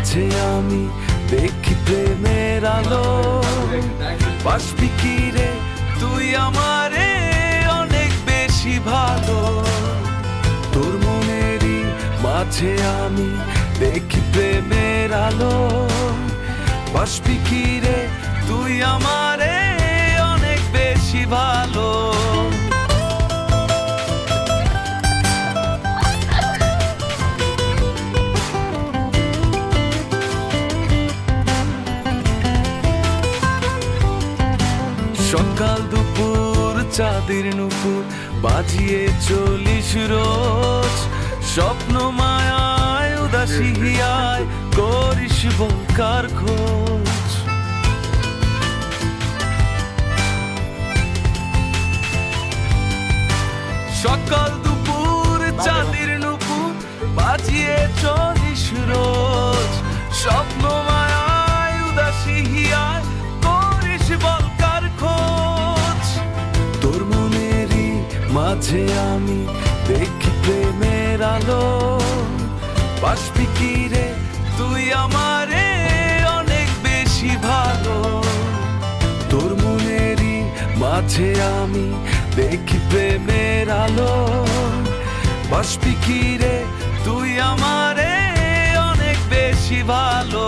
মাঝে আমি দেখি প্রেমের আলো। বাসবি কি রে তুই আমারে অনেক বেশি ভালো। তোর মনেরই মাঝে আমি দেখি প্রেমের আলো। বাসবি কি রে তুই আমারে অনেক বেশি ভালো। সকাল দুপুর চাঁদের নুপুর বাজিয়ে চলিস রোজ। স্বপ্ন মায়ায় উদাসী হিয়ায় করিস বলকার খোঁজ। সকাল দুপুর চাঁদের নুপুর বাজিয়ে চলিস রোজ। স্বপ্ন মায়ায় উদাসী হিয়ায় করিস বলকার খোঁজ। তোর মনেরই মাঝে আমি দেখি প্রেমের আলো। বাসবি কি রে তুই আমারে অনেক বেশি ভালো। তোর মনেরই মাঝে আমি দেখি প্রেমের আলো। বাসবি কি রে তুই আমারে অনেক বেশি ভালো।